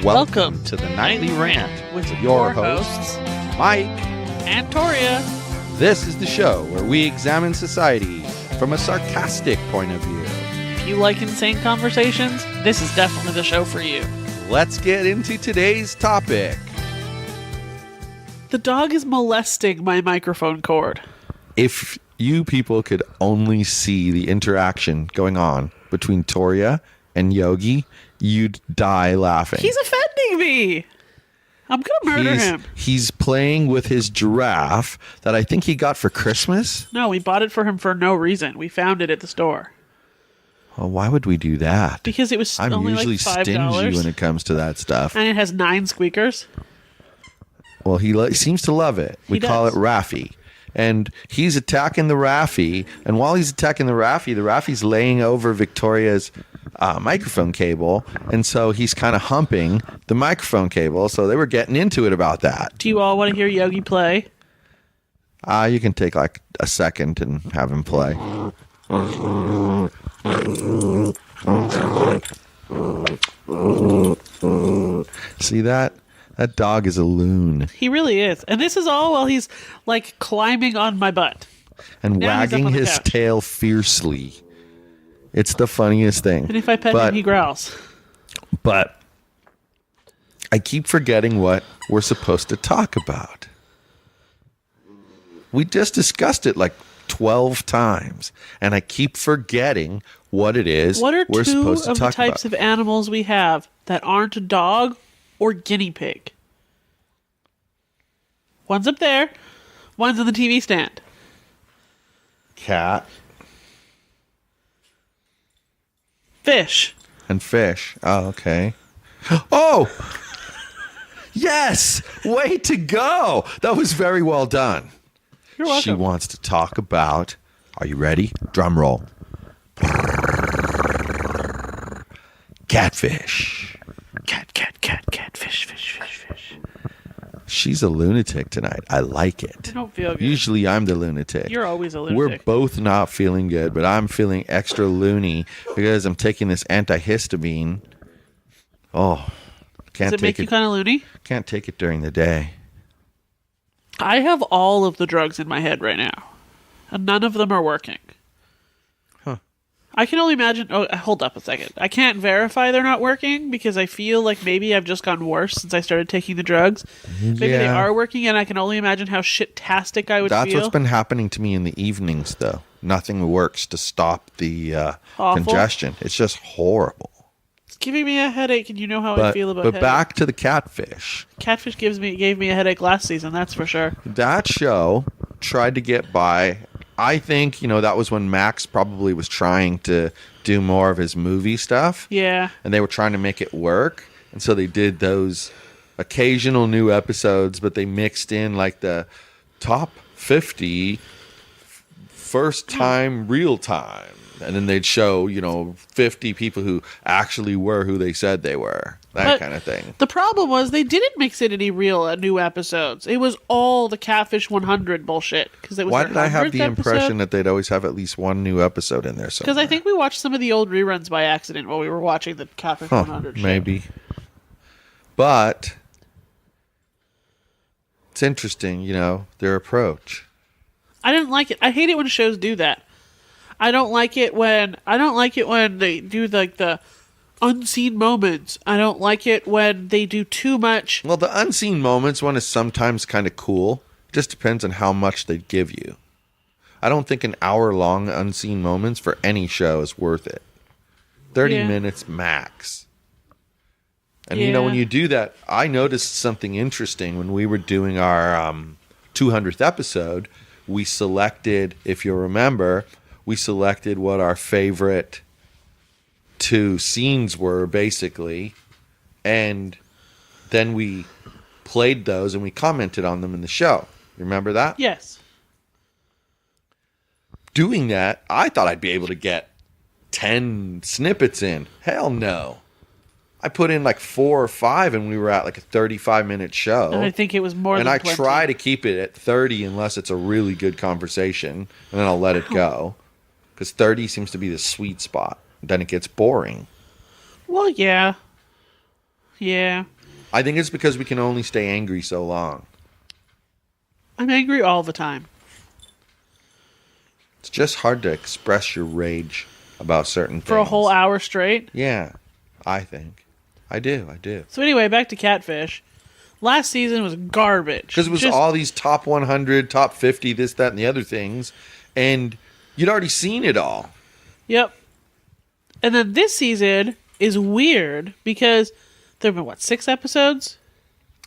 Welcome to the Nightly Rant with your hosts, Mike and Toria. This is the show where we examine society from a sarcastic point of view. If you like insane conversations, this is definitely the show for you. Let's get into today's topic. The dog is molesting my microphone cord. If you people could only see the interaction going on between Toria and Yogi, you'd die laughing. He's offending me. I'm going to murder him. He's playing with his giraffe that I think he got for Christmas. No, we bought it for him for no reason. We found it at the store. Well, why would we do that? Because it was I'm only usually like $5. stingy when it comes to that stuff. And it has 9 squeakers. Well, he seems to love it. We call it Raffy. And he's attacking the Raffy. And while he's attacking the Raffy's laying over Victoria's microphone cable. And so he's kind of humping the microphone cable. So they were getting into it about that. Do you all want to hear Yogi play? You can take like a second and have him play. See that? That dog is a loon. He really is. And this is all while he's like climbing on my butt. And Now he's up wagging on the his couch. tail fiercely. It's the funniest thing. And if I pet him, he growls. But I keep forgetting what we're supposed to talk about. We just discussed it like 12 times. And I keep forgetting what it is What are we're two supposed to of the talk types about. of animals we have that aren't a dog or guinea pig? One's up there. One's in the TV stand. Cat Fish. and fish. Oh, okay. Oh! Yes! Way to go! That was very well done. You're welcome. She wants to talk about, are you ready? Drum roll. Catfish. Cat, fish. She's a lunatic tonight. I like I it. don't feel good. Usually I'm the lunatic. You're always a We're lunatic. both not feeling good, but I'm feeling extra loony because I'm taking this antihistamine. Oh, can't Does it make take you it. kind of loony? Can't take it during the day. I have all of the drugs in my head right now. And none of them are working. Huh. I can only imagine... Oh, hold up a second. I can't verify they're not working because I feel like maybe I've just gone worse since I started taking the drugs. Maybe they Yeah. are working, and I can only imagine how shit-tastic I would That's feel. what's been happening to me in the evenings, though. Nothing works to stop the Awful. congestion. It's just horrible. It's giving me a headache, and you know how I feel about But headache. back to the catfish. Catfish gave me a headache last season, that's for sure. That show tried to get by. I think, that was when Max probably was trying to do more of his movie stuff. Yeah. And they were trying to make it work. And so they did those occasional new episodes, but they mixed in like the top 50 first time real time. And then they'd show, 50 people who actually were who they said they were. That But kind of thing. The problem was they didn't mix in any real new episodes. It was all the Catfish 100 bullshit. Because it was Why their did I have 100th the impression episode. that they'd always have at least one new episode in there somewhere? Because I think we watched some of the old reruns by accident while we were watching the Catfish 100 show. Maybe. But it's interesting, their approach. I didn't like it. I hate it when shows do that. I don't like it when they do like the unseen moments. I don't like it when they do too much. Well, the unseen moments one is sometimes kind of cool. Just depends on how much they give you. I don't think an hour-long unseen moments for any show is worth it. 30 Yeah. minutes max. And, Yeah. when you do that, I noticed something interesting when we were doing our 200th episode. We selected, if you remember, what our favorite 2 scenes were, basically. And then we played those and we commented on them in the show. You remember that? Yes. Doing that, I thought I'd be able to get 10 snippets in. Hell no. I put in like 4 or 5 and we were at like a 35-minute show. And I think it was more and than I 20. try to keep it at 30 unless it's a really good conversation, and then I'll let it go. Because 30 seems to be the sweet spot. Then it gets boring. Well, yeah. Yeah. I think it's because we can only stay angry so long. I'm angry all the time. It's just hard to express your rage about certain things. For a whole hour straight. Yeah, I think. I do. So anyway, back to Catfish. Last season was garbage. Because it was all these top 100, top 50, this, that, and the other things. And you'd already seen it all. Yep. And then this season is weird because there have been, 6 episodes?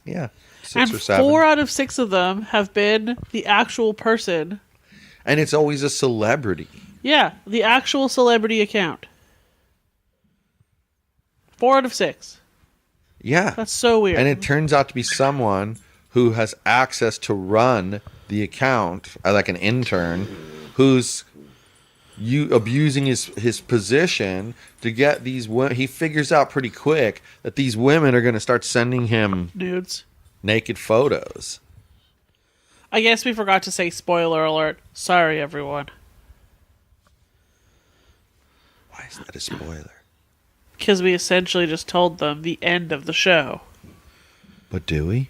Yeah. 6 and or 7. 4 out of 6 of them have been the actual person. And it's always a celebrity. Yeah, the actual celebrity account. 4 out of 6. Yeah. That's so weird. And it turns out to be someone who has access to run the account, like an intern, who's abusing his position to get these women. He figures out pretty quick that these women are going to start sending him nudes, naked photos. I guess we forgot to say spoiler alert. Sorry, everyone. Why is that a spoiler? Because we essentially just told them the end of the show. But do we?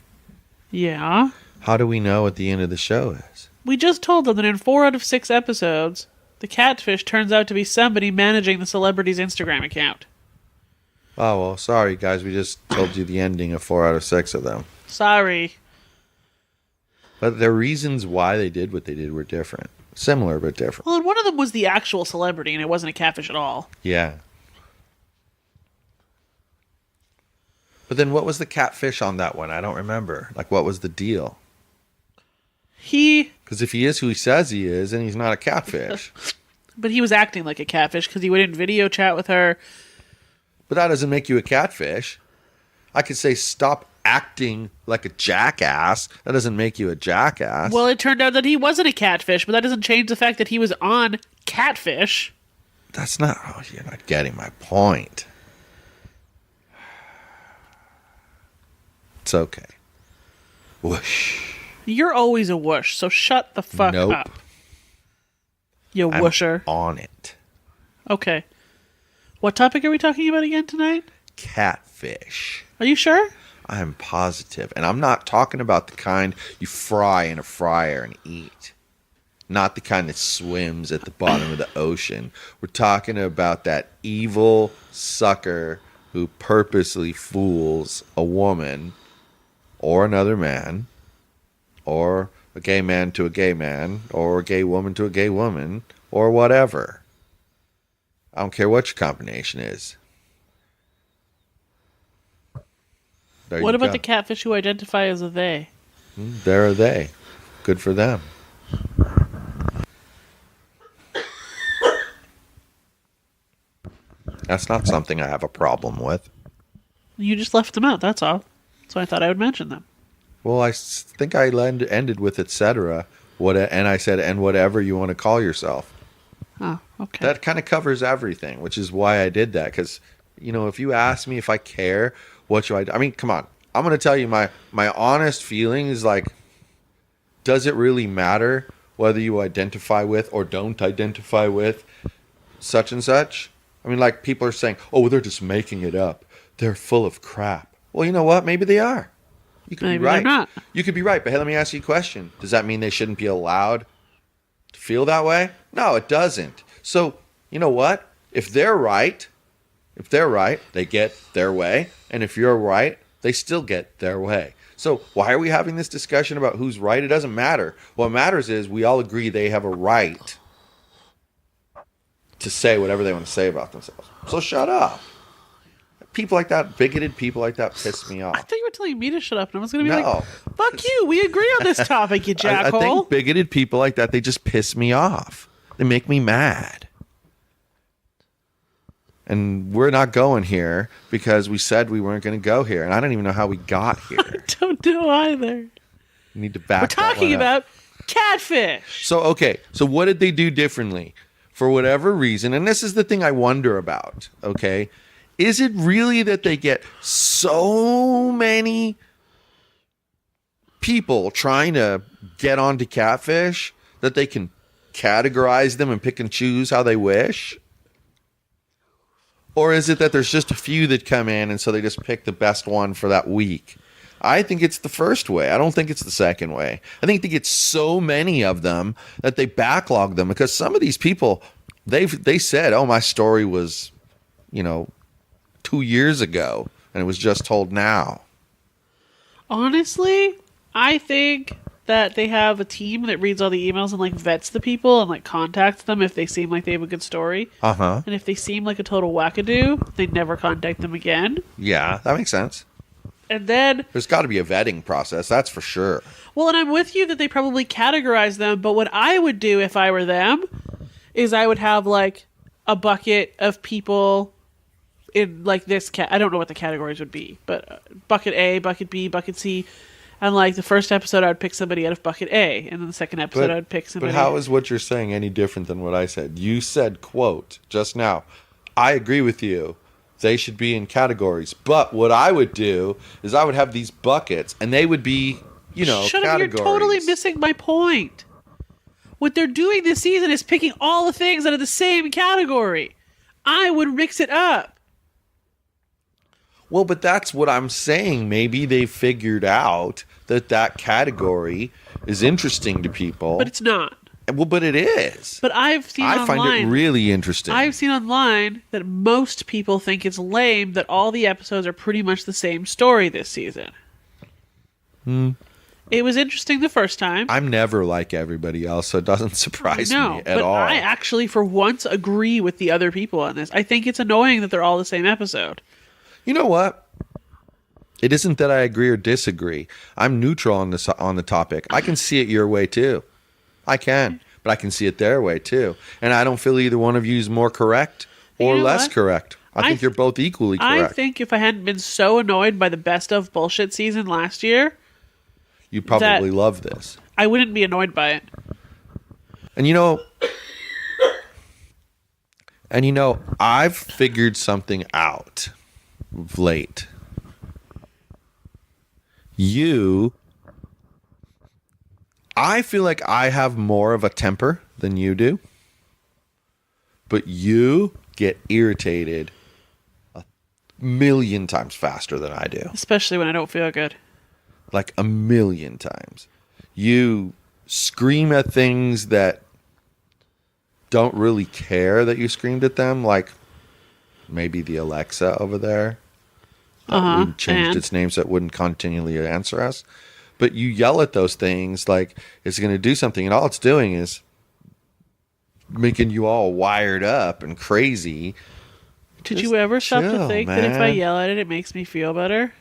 Yeah. How do we know what the end of the show is? We just told them that in 4 out of 6 episodes, the Catfish turns out to be somebody managing the celebrity's Instagram account. Oh, well, sorry, guys. We just told you the ending of 4 out of 6 of them. Sorry. But the reasons why they did what they did were different. Similar, but different. Well, and one of them was the actual celebrity, and it wasn't a catfish at all. Yeah. But then what was the catfish on that one? I don't remember. Like, what was the deal? Because if he is who he says he is, then he's not a catfish. But he was acting like a catfish because he wouldn't video chat with her. But that doesn't make you a catfish. I could say stop acting like a jackass. That doesn't make you a jackass. Well, it turned out that he wasn't a catfish, but that doesn't change the fact that he was on Catfish. That's not... Oh, you're not getting my point. It's okay. Whoosh. You're always a whoosh, so shut the fuck Nope. up. You I'm whoosher. on it. Okay. What topic are we talking about again tonight? Catfish. Are you sure? I'm positive. And I'm not talking about the kind you fry in a fryer and eat. Not the kind that swims at the bottom of the ocean. We're talking about that evil sucker who purposely fools a woman or another man, or a gay man to a gay man, or a gay woman to a gay woman, or whatever. I don't care what your combination is. What about the catfish who identify as a they? There are they. Good for them. That's not something I have a problem with. You just left them out, that's all. So I thought I would mention them. Well, I think I ended with etc. And I said, and whatever you want to call yourself. Oh, okay. That kind of covers everything, which is why I did that. Because, if you ask me if I care, what should I do? I mean, come on. I'm going to tell you my honest feeling is like, does it really matter whether you identify with or don't identify with such and such? I mean, like people are saying, oh, they're just making it up. They're full of crap. Well, you know what? Maybe they are. You could Maybe be right. they're not. You could be right. But hey, let me ask you a question. Does that mean they shouldn't be allowed to feel that way? No, it doesn't. So, you know what? If they're right, they get their way. And if you're right, they still get their way. So why are we having this discussion about who's right? It doesn't matter. What matters is we all agree they have a right to say whatever they want to say about themselves. So shut up. People like that, bigoted people like that, piss me I off. thought you were telling me to shut up, and I was going to be No. like, fuck you, we agree on this topic, you I jackhole. think bigoted people like that, they just piss me off. They make me mad. And we're not going here because we said we weren't going to go here. And I don't even know how we got here. I don't know either. We need to back We're that one talking up. about catfish. So, okay. So what did they do differently? For whatever reason, and this is the thing I wonder about, okay? Is it really that they get so many people trying to get onto catfish that they can categorize them and pick and choose how they wish? Or is it that there's just a few that come in and so they just pick the best one for that week? I think it's the first way. I don't think it's the second way. I think they get so many of them that they backlog them because some of these people, they said, oh, my story was, 2 years ago and it was just told now. Honestly, I think that they have a team that reads all the emails and like vets the people and like contacts them if they seem like they have a good story. Uh-huh. And if they seem like a total wackadoo, they never contact them again. Yeah, that makes sense. And then, There's got to be a vetting process, that's for sure. well, and I'm with you that they probably categorize them, but what I would do if I were them is I would have like a bucket of people in like this I don't know what the categories would be, but bucket A, bucket B, bucket C. And like the first episode, I would pick somebody out of bucket A, and then the second episode, I would pick somebody. But how is what you're saying any different than what I said? You said, quote, just now, I agree with you. They should be in categories. But what I would do is I would have these buckets, and they would be, Shut up, categories. you're totally missing my point. What they're doing this season is picking all the things out of the same category. I would mix it up. Well, but that's what I'm saying. Maybe they figured out that category is interesting to people. But it's not. Well, but it is. But I've seen I online. find it really interesting. I've seen online that most people think it's lame that all the episodes are pretty much the same story this season. It was interesting the first time. I'm never like everybody else, so it doesn't surprise me at but all. I actually, for once, agree with the other people on this. I think it's annoying that they're all the same episode. You know what? It isn't that I agree or disagree. I'm neutral on the topic. I can see it your way too. I can, but I can see it their way too. And I don't feel either one of you is more correct or You know less what? correct. I think you're both equally I correct. think if I hadn't been so annoyed by the best of bullshit season last year, You probably love this. I wouldn't be annoyed by it. And I've figured something out of late. I feel like I have more of a temper than you do, but you get irritated a million times faster than I do. Especially when I don't feel good. Like a million times. You scream at things that don't really care that you screamed at them, like maybe the Alexa over there. We changed its name so it wouldn't continually answer us. But you yell at those things like it's going to do something, and all it's doing is making you all wired up and crazy. Did Just you ever stop to chill, think that if I man. yell at it, it makes me feel better?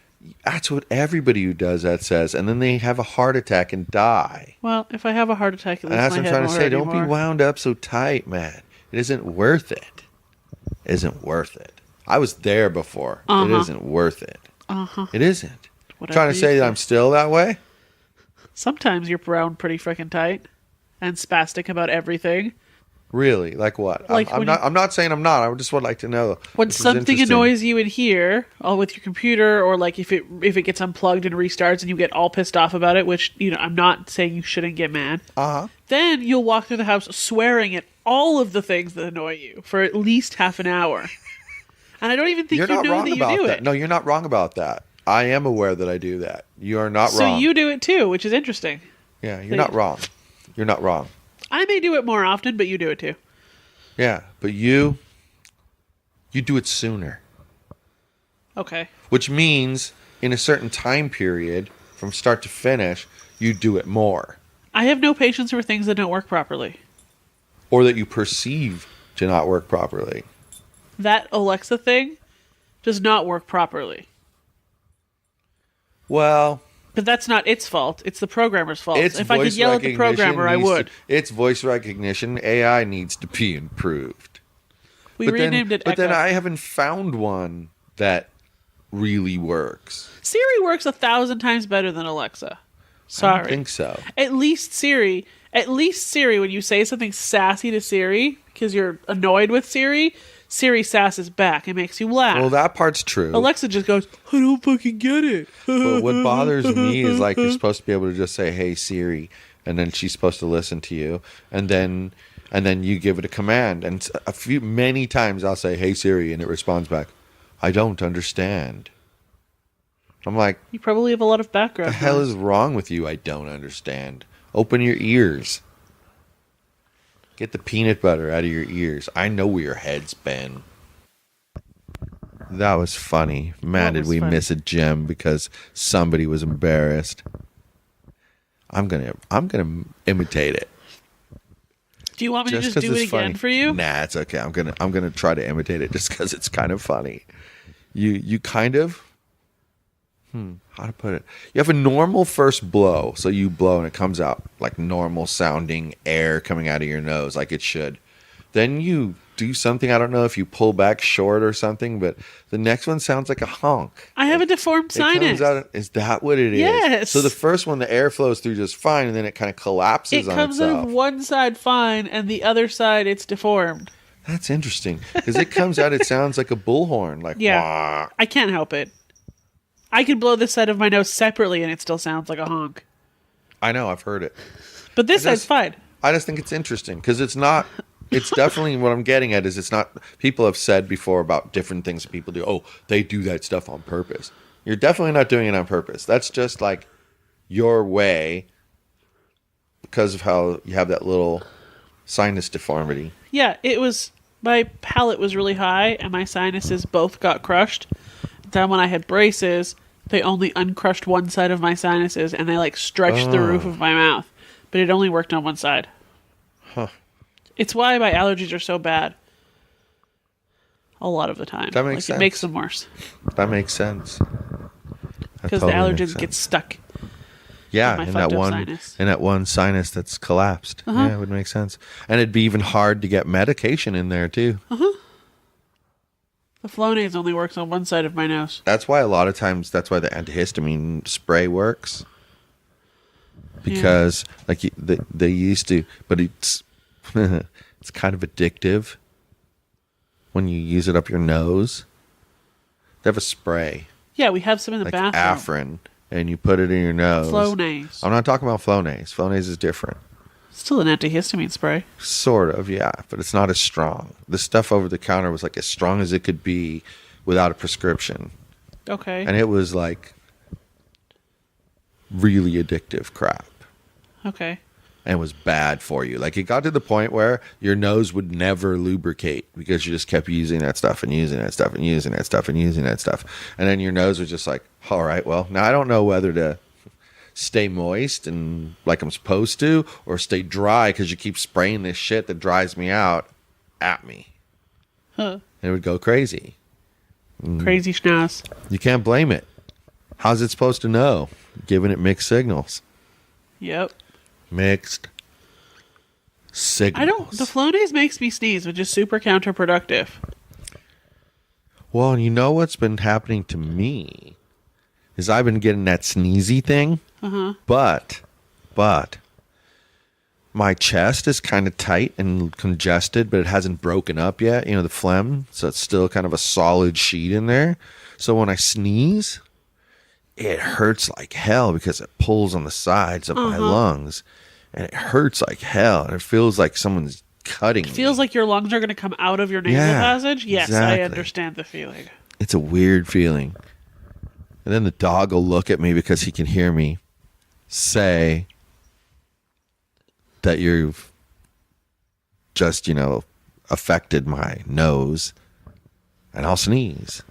That's what everybody who does that says, and then they have a heart attack and die. Well, if I have a heart attack, at And least that's my what I'm head trying to won't say. hurt Don't be anymore. wound up so tight, man. It isn't worth it. It isn't worth it. I was there before. It isn't worth it. It isn't. Whatever Trying to you say that say. I'm still that way? Sometimes you're wound pretty freaking tight and spastic about everything. Really? Like what? Like I'm when not. I'm not saying I'm not. I just would like to know. When This is something interesting. annoys you in here, all with your computer, or like if it gets unplugged and restarts and you get all pissed off about it, which I'm not saying you shouldn't get mad. Then you'll walk through the house swearing at all of the things that annoy you for at least half an hour. And I don't even think You're you not know wrong that you about do that. it. No, you're not wrong about that. I am aware that I do that. You are not So wrong. you do it too, which is interesting. Yeah, you're not wrong. You're not wrong. I may do it more often, but you do it too. Yeah, but you do it sooner. Okay. Which means in a certain time period, from start to finish, you do it more. I have no patience for things that don't work properly. Or that you perceive to not work properly. That Alexa thing does not work properly. Well, But that's not its fault. It's the programmer's fault. its If I could voice yell at the recognition programmer, I needs would. its voice recognition AI needs to be improved. We renamed it But Echo. then I haven't found one that really works. Siri works 1,000 times better than Alexa. Sorry. I don't think so. At least Siri, when you say something sassy to Siri, because you're annoyed with Siri, Siri sasses back. It makes you laugh. Well, that part's true. Alexa just goes, I don't fucking get it. But what bothers me is like you're supposed to be able to just say, "Hey Siri," and then she's supposed to listen to you, and then and then you give it a command, and many times I'll say, "Hey Siri," and it responds back, "I don't understand." I'm like, You probably have a lot of "The background hell noise. is wrong with you? I don't understand." Open your ears. Get the peanut butter out of your ears. I know where your head's been. That was funny. Man, What did was we funny? miss a gem because somebody was embarrassed. I'm gonna imitate it. Do you want me to just 'cause do it it's again funny. for you? Nah, it's okay. I'm gonna try to imitate it just because it's kind of funny. You kind of how to put it? You have a normal first blow, so you blow and it comes out like normal sounding air coming out of your nose, like it should. Then you do something. I don't know if you pull back short or something, but the next one sounds like a honk. I have a deformed It comes sinus. out. Is that what it is? Yes. So the first one, the air flows through just fine, and then it kind of collapses It on comes out itself. of one side fine, and the other side it's deformed. That's interesting because it comes out. It sounds like a bullhorn, like Yeah. wah. I can't help it. I could blow this side of my nose separately, and it still sounds like a honk. I know. I've heard it. But this I just- side's fine. I just think it's interesting because it's not. It's definitely what I'm getting at is it's not. People have said before about different things that people do. Oh, they do that stuff on purpose. You're definitely not doing it on purpose. That's just like your way because of how you have that little sinus deformity. Yeah, it was. My palate was really high, and my sinuses both got crushed. Then when I had braces, they only uncrushed one side of my sinuses, and they like stretched the roof of my mouth. But it only worked on one side. Huh. It's why my allergies are so bad. A lot of the time. That makes It makes sense. them worse. That makes sense. That Because totally the makes allergens sense. get stuck. Yeah, my in fucked that up one sinus. in that one sinus that's collapsed. Yeah, it would make sense. And it'd be even hard to get medication in there too. The Flonase only works on one side of my nose. That's why a lot of times that's why the antihistamine spray works. Because like they used to, but it's it's kind of addictive when you use it up your nose. They have a spray Yeah, we have some in the like bathroom. Afrin, and you put it in your nose. Flonase. I'm not talking about Flonase. Flonase is different. Still an antihistamine spray. Sort of, yeah, but it's not as strong. The stuff over the counter was like as strong as it could be without a prescription. Okay. And it was like really addictive crap. Okay. And it was bad for you. Like it got to the point where your nose would never lubricate because you just kept using that stuff and using that stuff and using that stuff and using that stuff. And then your nose was just like, all right, well, now I don't know whether to stay moist and like I'm supposed to or stay dry because you keep spraying this shit that dries me out at me. Huh. And it would go crazy. Crazy schnoz. You can't blame it. How's it supposed to know? Giving it mixed signals. Yep. Mixed signals. I don't. The Flonase makes me sneeze, which is super counterproductive. Well, you know what's been happening to me is I've been getting that sneezy thing, but my chest is kind of tight and congested, but it hasn't broken up yet. You know, the phlegm, so it's still kind of a solid sheet in there. So when I sneeze, it hurts like hell because it pulls on the sides of my lungs, and it hurts like hell, and it feels like someone's cutting me. Feels like your lungs are going to come out of your nasal Yeah, passage. Yes, exactly. I understand the feeling. It's a weird feeling. And then the dog will look at me because he can hear me say that you've just, affected my nose. And I'll sneeze.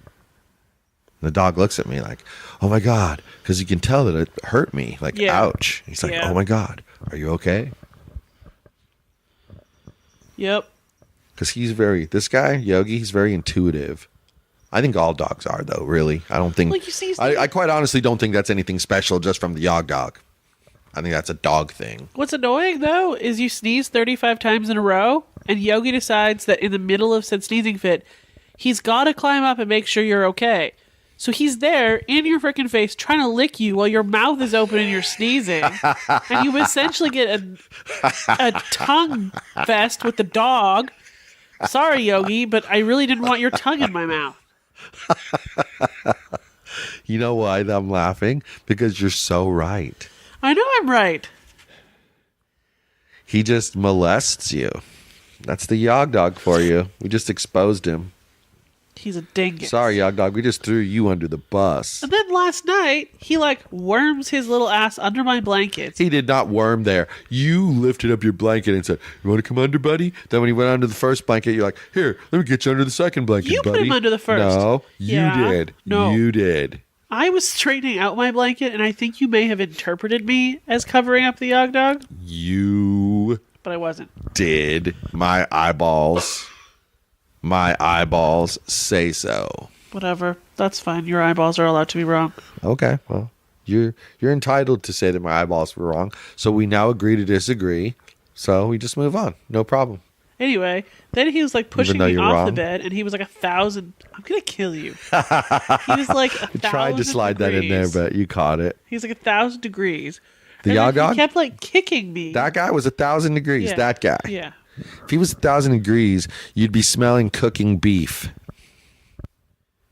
The dog looks at me like, oh my God, because you can tell that it hurt me. Like, Yeah. ouch. He's like, Yeah. oh my God, are you okay? Yep. Because this guy, Yogi, he's very intuitive. I think all dogs are, though, really. I don't think. Like you see, I quite honestly don't think that's anything special just from the Yog dog. I think that's a dog thing. What's annoying though is you sneeze 35 times in a row, and Yogi decides that in the middle of said sneezing fit, he's got to climb up and make sure you're okay. So he's there in your freaking face trying to lick you while your mouth is open and you're sneezing. And you essentially get a tongue fest with the dog. Sorry, Yogi, but I really didn't want your tongue in my mouth. You know why I'm laughing? Because you're so right. I know I'm right. He just molests you. That's the Yog Dog for you. We just exposed him. He's a dingus. Sorry, Yog Dog. We just threw you under the bus. And then last night, he like worms his little ass under my blankets. He did not worm there. You lifted up your blanket and said, "You want to come under, buddy?" Then when he went under the first blanket, you're like, "Here, let me get you under the second blanket, You buddy." put him under the first. No, you Yeah. did. No. You did. I was straightening out my blanket, and I think you may have interpreted me as covering up the Yog Dog, You but I wasn't. did. My eyeballs say so. Whatever. That's fine. Your eyeballs are allowed to be wrong. Okay, well, you're entitled to say that my eyeballs were wrong. So we now agree to disagree. So we just move on. No problem. Anyway, then he was like pushing though me you're off wrong. the bed, and he was like 1,000. I'm gonna kill you. He was like 1,000. I tried to slide that in there, degrees. but you caught it. He's like 1,000 degrees. The And Yog then Dog? He kept like kicking me. That guy was 1,000 degrees. Yeah. That guy. Yeah. If he was 1,000 degrees, you'd be smelling cooking beef.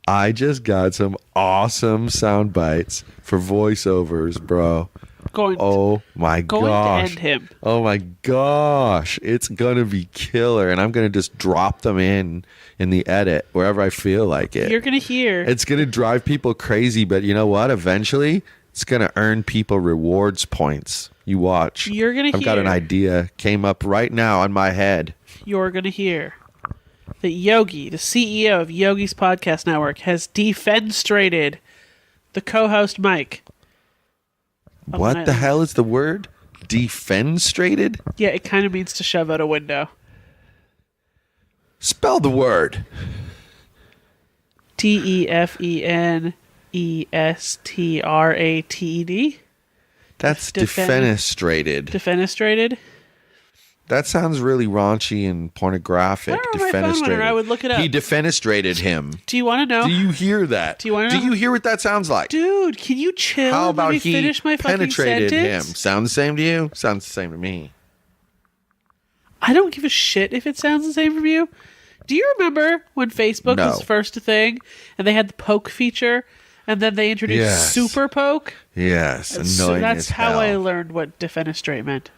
I just got some awesome sound bites for voiceovers, bro. Going Oh my going gosh. to end him. Oh my gosh. It's going to be killer. And I'm going to just drop them in the edit wherever I feel like it. You're gonna hear. It's going to drive people crazy, but you know what? Eventually, it's going to earn people rewards points. You watch. You're gonna I've got an hear. idea. Came up right now on my head. You're gonna hear that Yogi, the CEO of Yogi's Podcast Network, has defenestrated the co-host Mike. of What Nightly- the hell is the word? Defenestrated? Yeah, it kind of means to shove out a window. Spell the word. Defenestratted. That's Defen- defenestrated. Defenestrated. That sounds really raunchy and pornographic. I don't know if I found one, or I would look it up. He defenestrated him. Do you want to know? Do you hear that? Do you wanna Do know? you hear what that sounds like? Dude, can you chill? How and let about me he finish my fucking penetrated him? sentence? Sound the same to you? Sounds the same to me. I don't give a shit if it sounds the same from you. Do you remember when Facebook No. was first a thing and they had the poke feature and then they introduced Yes. Super Poke? Yes, So annoying that's as how hell. I learned what defenestrate meant.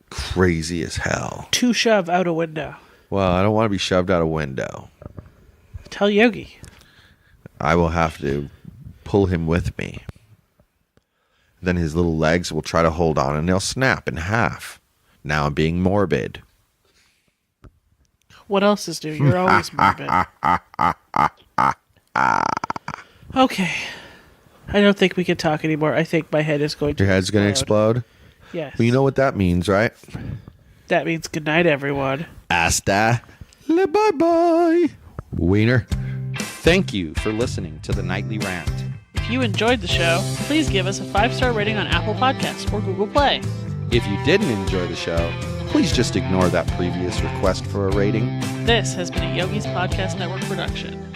Crazy as hell. To shove out a window. Well, I don't want to be shoved out a window. Tell Yogi. I will have to pull him with me. Then his little legs will try to hold on and they'll snap in half. Now I'm being morbid. What else is new? You're always morbid. Okay. I don't think we can talk anymore. I think my head is going to Your head's going to explode? Yes. Well, you know what that means, right? That means good night, everyone. Hasta la bye-bye. Wiener. Thank you for listening to the Nightly Rant. If you enjoyed the show, please give us a 5-star rating on Apple Podcasts or Google Play. If you didn't enjoy the show, please just ignore that previous request for a rating. This has been a Yogi's Podcast Network production.